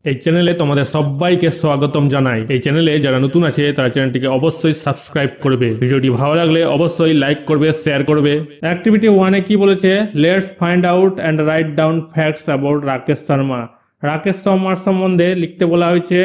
এই চ্যানেলে তোমাদের সবাইকে স্বাগতম জানাই। এই চ্যানেলে যারা নতুন আছে তারা চ্যানেলটিকে অবশ্যই সাবস্ক্রাইব করবে। ভিডিওটি ভালো লাগলে অবশ্যই লাইক করবে, শেয়ার করবে। অ্যাক্টিভিটি 1-এ কি বলেছে? Let's find out and write down facts about Rakesh Sharma. Rakesh শর্মার সম্বন্ধে লিখতে বলা হয়েছে।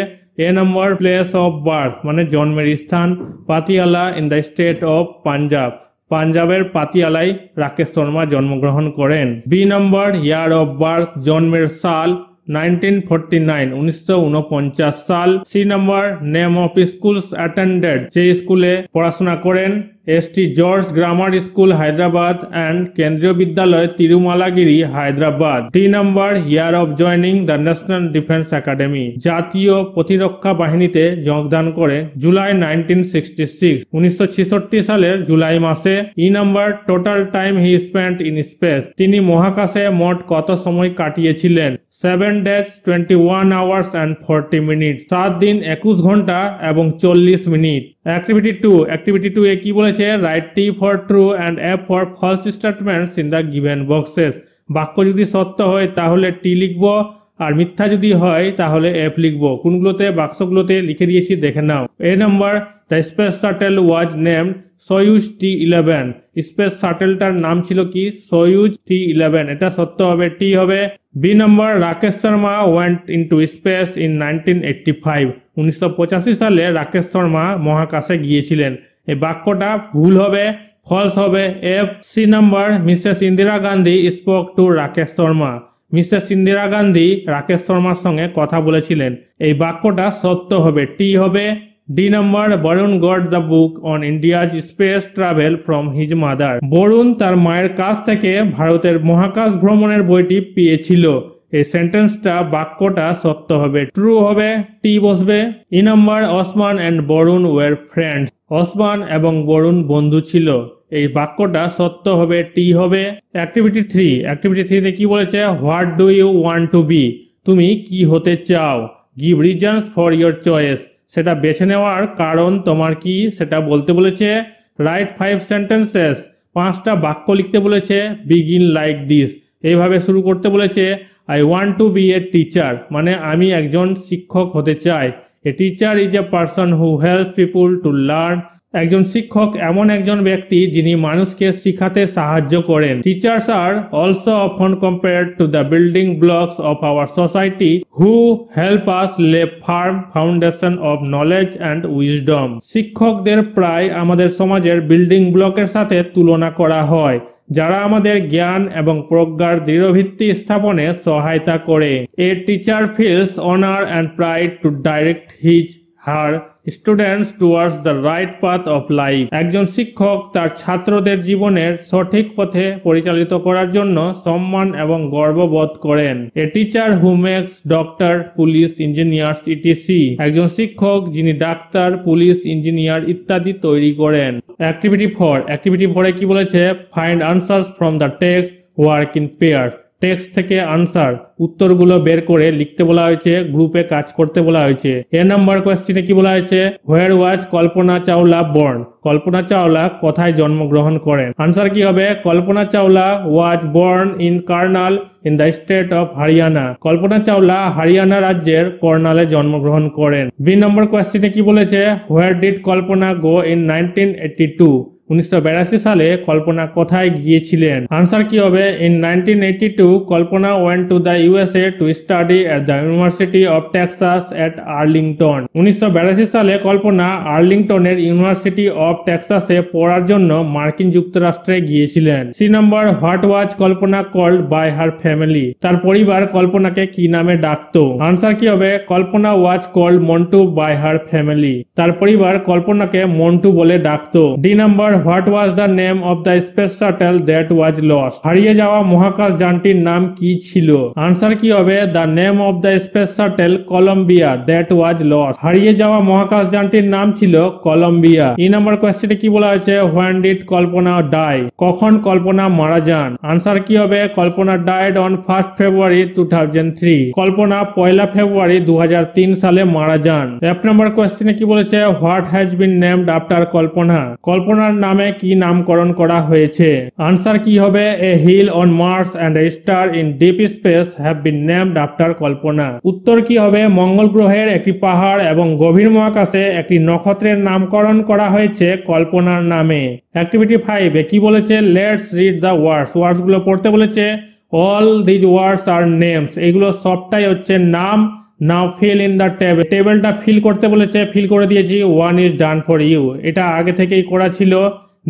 A number, place of birth মানে জন্মের স্থান, Patiala in the state of Punjab, পাঞ্জাবের পাতিয়ালায় রাকেশ শর্মা জন্মগ্রহণ করেন। B number, year of birth জন্মের সাল 1949 1949 সাল। C number, name of schools attended যে স্কুলে পড়াশোনা করেন, ST George grammar school Hyderabad and Kendriya Vidyalaya Tirumalagiri Hyderabad. D number, year of joining the national defence academy জাতীয় প্রতিরক্ষা বাহিনীতে যোগদান করে জুলাই 1966 1966 সালের জুলাই মাসে। E number, total time he spent in space তিনি মহাকাশে মোট কত সময় কাটিয়েছিলেন? 7 days 21 hours and 40 minutes 7 দিন 21 ঘন্টা এবং 40 মিনিট। অ্যাক্টিভিটি 2 এ কি বলেছে? Write T for true and F for false statements in the given boxes. বাক্য যদি সত্য হয় তাহলে টি লিখবো, আর মিথ্যা যদি হয় তাহলে এফ লিখবো। কোনগুলোতে? বাক্সগুলোতে লিখে দিয়েছি, দেখে নাও। A number, the space shuttle was named Soyuz T11। Space শাটলটার নাম ছিল কি? সয়ুজ T11, এটা সত্য হবে, টি হবে। B number, Rakesh Sharma went into space in 1985 1985 সালে রাকেশ শর্মা মহাকাশে গিয়েছিলেন। এই বাক্যটা ভুল হবে, ফলস হবে, F. C number, Mrs Indira Gandhi spoke to Rakesh Sharma Mrs Indira Gandhi Rakesh শর্মার সঙ্গে কথা বলেছিলেন। এই বাক্যটা সত্য হবে, টি হবে। D number, Varun got the book on India's space travel from his mother Varun তার মায়ের কাছ থেকে ভারতের মহাকাশ ভ্রমণের বইটি পেয়েছিল। এই সেন্টেন্সটা, বাক্যটা সত্য হবে, ট্রু হবে, টি বসবে। E number, Osman and Varun were friends Osman এবং বরুণ বন্ধু ছিল। এই বাক্যটা সত্য হবে, টি হবে। অ্যাক্টিভিটি 3 তে কি বলেছে? What do you want to be তুমি কি হতে চাও? Give reasons for your choice সেটা বেছে নেওয়ার কারণ তোমার কি সেটা বলতে বলেছে। রাইট 5 সেন্টেন্সেস 5টা বাক্য লিখতে বলেছে। বিগিন লাইক দিস এইভাবে শুরু করতে বলেছে। I want to be a teacher মানে আমি একজন শিক্ষক হতে চাই। A teacher is a person who helps people to learn একজন শিক্ষক এমন একজন ব্যক্তি যিনি মানুষকে শিখাতে সাহায্য করেন। Teachers are also often compared to the building blocks of our society who help us lay firm foundation of knowledge and wisdom শিক্ষকদের প্রায় আমাদের সমাজের বিল্ডিং ব্লকের সাথে তুলনা করা হয়, যারা আমাদের জ্ঞান এবং প্রজ্ঞার দৃঢ়ভিত্তি স্থাপনে সহায়তা করে। A teacher feels honour and pride to direct his her students towards the right path of life একজন শিক্ষক তার ছাত্রদের জীবনের সঠিক পথে পরিচালিত করার জন্য সম্মান এবং গর্ববোধ করেন। A teacher who makes doctor, police, engineers ETC একজন শিক্ষক যিনি ডাক্তার, পুলিশ, ইঞ্জিনিয়ার ইত্যাদি তৈরি করেন। অ্যাক্টিভিটি 4 এ কি বলেছে? Find answers from the text, work in pair text থেকে আনসার উত্তরগুলো বের করে লিখতে বলা হয়েছে, গ্রুপে কাজ করতে বলা হয়েছে। এ নাম্বার কোয়েশ্চেনে কি বলা হয়েছে? Where was Kalpana Chawla born Kalpana Chawla কোথায় জন্মগ্রহণ করেন? আনসার কি হবে? Kalpana Chawla was born in Karnal in the state of Haryana Kalpana Chawla Haryana রাজ্যের কর্নালে জন্মগ্রহণ করেন। বি নম্বর কোয়েশ্চেনে কি বলেছে? Where did Kalpana go in 1982 1982 সালে কল্পনা কোথায় গিয়েছিলেন? আনসার কি হবে? In 1982 Kalpana went to the USA to study at the university of Texas at Arlington 1982 সালে কল্পনা আর্লিংটনের ইউনিভার্সিটি অফ টেক্সাসে পড়ার জন্য মার্কিন যুক্তরাষ্ট্রে গিয়েছিলেন। C number, what was Kalpana called by her family তার পরিবার কল্পনাকে কি নামে ডাকতো? আনসার কি হবে? Kalpana was called Montu by her family তার পরিবার কল্পনাকে মন্টু বলে ডাকতো। D number, what was the name of the space shuttle that was lost হারিয়ে যাওয়া মহাকাশ যানটির নাম কি ছিল? আনসার কি হবে? The name of the space shuttle Columbia that was lost হারিয়ে যাওয়া মহাকাশ যানটির নাম ছিল কলম্বিয়া। ই নাম্বার কোয়েশ্চেনে কি বলা হয়েছে? হোয়েন ডিড কল্পনা ডাই কখন কল্পনা মারা যান? আনসার কি হবে? কল্পনা ডাইড অন 1 ফেব্রুয়ারি 2003 কল্পনা 1 ফেব্রুয়ারি 2003 সালে মারা যান। এফ নাম্বার কোয়েশ্চেনে কি বলেছে? What has been named after Kalpana কল্পনার নামে কি নামকরণ করা হয়েছে? আনসার কি হবে? A hill on Mars and a star in deep space have been named after Kalpana. উত্তর কি হবে? মঙ্গল গ্রহের একটি পাহাড় এবং গভীর মহাকাশে একটি নক্ষত্রের নামকরণ করা হয়েছে কল্পনার নামে। অ্যাক্টিভিটি 5 এ কি বলেছে? লেটস রিড দ্য ওয়ার্ডস গুলো পড়তে বলেছে। All these words are names, এগুলো সবটাই হচ্ছে নাম। Now fill in the table, টেবিলটা ফিল করতে বলেছে, ফিল করে দিয়েছি। One is done for you, এটা আগে থেকেই করা ছিল।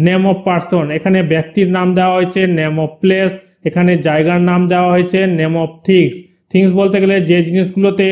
নেম অফ পারসন, এখানে ব্যক্তির নাম দেওয়া হয়েছে। নেম অফ প্লেস, এখানে জায়গার নাম দেওয়া হয়েছে। নেম অফ থিংস, থিংস বলতে গেলে যে জিনিসগুলোতে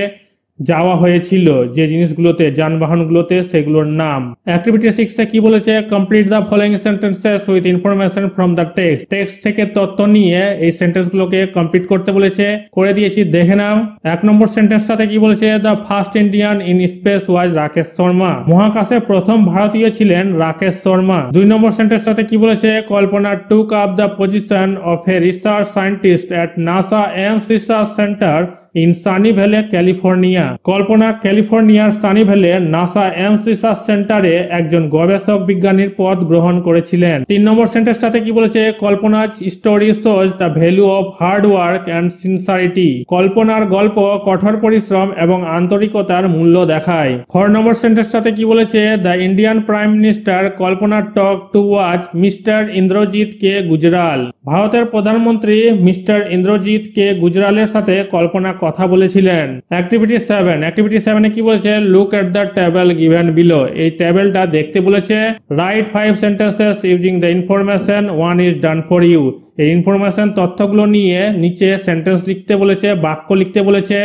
যাওয়া হয়েছিল, যে জিনিসগুলোতে, যানবাহনগুলোতে, সেগুলোর নাম। অ্যাক্টিভিটি 6 এ কি বলেছে? Complete the following sentences with information from the text, text থেকে তথ্য নিয়ে এই সেন্টেন্সগুলোকে কমপ্লিট করতে বলেছে, করে দিয়েছি, দেখে নাও। 1 নম্বর সেন্টেন্স সাথে কি বলেছে? The first Indian in space was Rakesh Sharma, মহাকাশে প্রথম ভারতীয় ছিলেন রাকেশ শর্মা। 2 নম্বর সেন্টেন্স সাথে কি বলেছে? Kalpana took up the position of a research scientist at NASA Ames research center in Sunnyvale California, Kalpana ক্যালিফোর্নিয়ার Sunnyvale NASA Ames research সেন্টারে একজন গবেষক বিজ্ঞানীর পদ গ্রহণ করেছিলেন। 3 নম্বর সেন্টেন্সটাতে কি বলেছে? কল্পনার story shows the value of hard work and sincerity, কল্পনার গল্প কঠোর পরিশ্রম এবং আন্তরিকতার মূল্য দেখায়। 4 নম্বর সেন্টেন্সটাতে কি বলেছে? The Indian prime minister Kalpana talk to watch mister Indrajit K Gujral, ভারতের প্রধানমন্ত্রী মিস্টার ইন্দ্রজিৎ কে গুজরালের সাথে কল্পনা কথা বলেছিলেন। অ্যাক্টিভিটি 7 এ কি বলেছে? Look at the table given below, এই টেবিলটা দেখতে বলেছে। Write 5 sentences using the information one is done for you, এই ইনফরমেশন তথ্যগুলো নিয়ে নিচে সেন্টেন্স লিখতে বলেছে, বাক্য লিখতে বলেছে,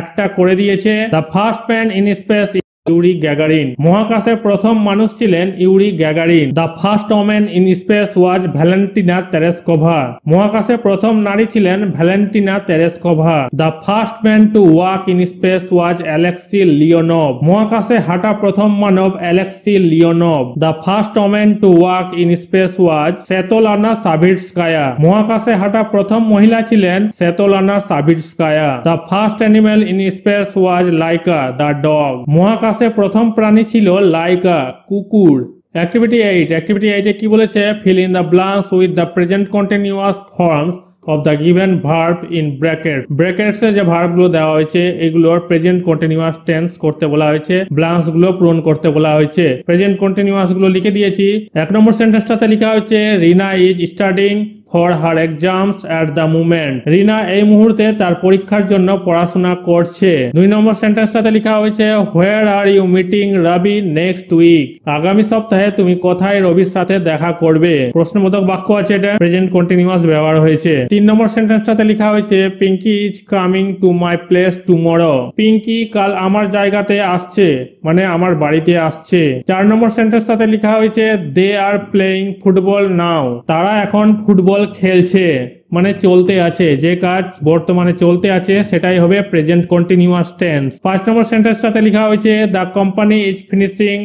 একটা করে দিয়েছে। The first man in space Yuri Gagarin, মহাকাশে প্রথম মানুষ ছিলেন Yuri Gagarin. The first women in space was Valentina Tereshkova, মহাকাশে প্রথম নারী ছিলেন Valentina Tereshkova. The first man to walk in space was Alexei Leonov, মহাকাশে হাঁটা প্রথম মানব Alexei Leonov. The first women to walk in space was Svetlana Savitskaya, মহাকাশে হাঁটা প্রথম মহিলা ছিলেন Svetlana Savitskaya. The first animal in space was Laika the dog, মহাকাশে প্রথম প্রাণী ছিল লাইকা, কুকুর। অ্যাক্টিভিটি 8 এ কি বলেছে? Fill in the blanks with the present continuous forms of the given verb in bracket, ব্র্যাকেটসে যে ভার্বগুলো দেওয়া হয়েছে এগুলোর প্রেজেন্ট কন্টিনিউয়াস টেন্স করতে বলা হয়েছে, ব্ল্যাঙ্কস গুলো পূরণ করতে বলা হয়েছে। প্রেজেন্ট কন্টিনিউয়াস গুলো লিখে দিয়েছি। 1 নম্বর সেন্টেন্সটাতে লেখা হয়েছে Rina is studying for her exams at the moment, Rina এই মুহূর্তে তার পরীক্ষার জন্য পড়াশোনা করছে। 2 নম্বর সেন্টেন্সটাতে লেখা হয়েছে where are you meeting Ravi next week, আগামী সপ্তাহে তুমি কোথায় রবির সাথে দেখা করবে? প্রশ্নবোধক বাক্য আছে, এটা প্রেজেন্ট কন্টিনিউয়াস ব্যবহার হয়েছে। 3 নম্বর সেন্টেন্সটাতে লেখা হয়েছে Pinky is coming to my place tomorrow, Pinky কাল আমার জায়গাতে আসছে, মানে আমার বাড়িতে আসছে। 4 নম্বর সেন্টেন্সটাতে লেখা হয়েছে দে আর প্লেইং ফুটবল নাও, তারা এখন ফুটবল খেলছে, মানে চলতে আছে, যে কাজ বর্তমানে চলতে আছে সেটাই হবে প্রেজেন্ট কন্টিনিউয়াস টেন্স। 5 নম্বর সেন্টেন্সটাতে লেখা হয়েছে the company is finishing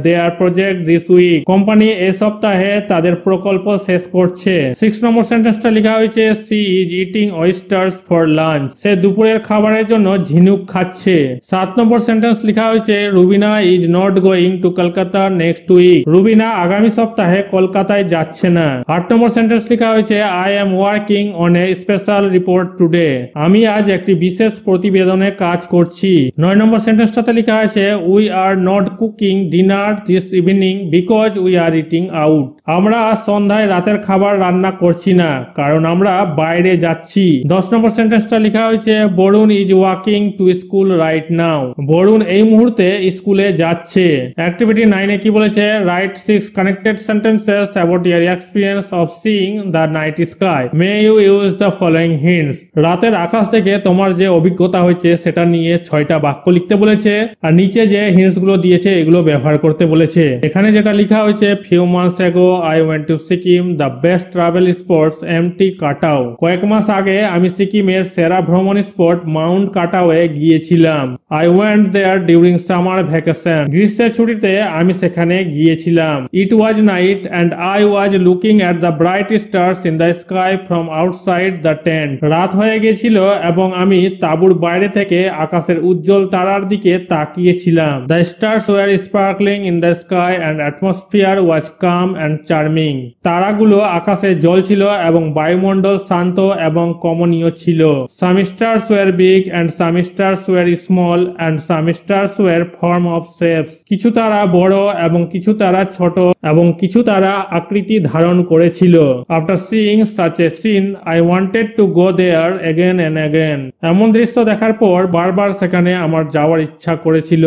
their project this week, company এই সপ্তাহে তাদের প্রকল্প শেষ করছে। 6 নম্বর সেন্টেন্সটা লেখা হয়েছে she is eating oysters for lunch, সে দুপুরের খাবারের জন্য ঝিনুক খাচ্ছে। 7 নম্বর সেন্টেন্স লেখা হয়েছে Rubina is not going to Kolkata next week, Rubina আগামী সপ্তাহে কলকাতায় যাচ্ছে না। 8 নম্বর সেন্টেন্স লেখা হয়েছে I am working on a special report today, আমি আজ একটি বিশেষ প্রতিবেদনে কাজ করছি। 9 নম্বর সেন্টেন্সটাতে লেখা হয়েছে we are not cooking dinner this evening because we are eating out, আমরা আজ সন্ধ্যায় রাতের খাবার রান্না করছি না কারণ আমরা বাইরে যাচ্ছি। 10 নম্বর সেন্টেন্সটা লেখা হয়েছে Varun is walking to school right now, Varun এই মুহূর্তে স্কুলে যাচ্ছে। অ্যাক্টিভিটি 9 এ কি বলেছে write 6 connected sentences about your experience of seeing the night sky, may you use the following hints, রাতের আকাশ থেকে তোমার যে অভিজ্ঞতা হয়েছে সেটা নিয়ে 6টা বাক্য লিখতে বলেছে, আর নিচে যে হিন্টস গুলো দিয়েছে এগুলো ব্যবহার করতে বলেছে। এখানে যেটা লেখা হয়েছে few months ago I went to Sikkim the best travel spots MT Katao, কয়েক মাস আগে আমি সিকিমের সেরা ভ্রমণ স্পট মাউন্ট কাটাওয়ে গিয়েছিলাম। I went there during summer vacation, গ্রীষ্মের ছুটিতে আমি সেখানে গিয়েছিলাম। It was night and I was looking at the bright stars in the sky from outside the tent, রাত হয়ে গেছিল এবং আমি তাঁবুর বাইরে থেকে আকাশের উজ্জ্বল তারার দিকে তাকিয়েছিলাম। The stars were sparkling sparkling in the sky and atmosphere was calm and charming. তারাগুলো আকাশে জ্বলছিল এবং বায়ুমণ্ডল শান্ত এবং কমনীয় ছিল। Some stars were big and some stars were small and some stars were form of shapes. কিছু তারা বড় এবং কিছু তারা ছোট এবং কিছু তারা আকৃতি ধারণ করেছিল। After seeing such a scene, I wanted to go there again and again. এমন দৃশ্য দেখার পর বারবার সেখানে আমার যাওয়ার ইচ্ছা করেছিল।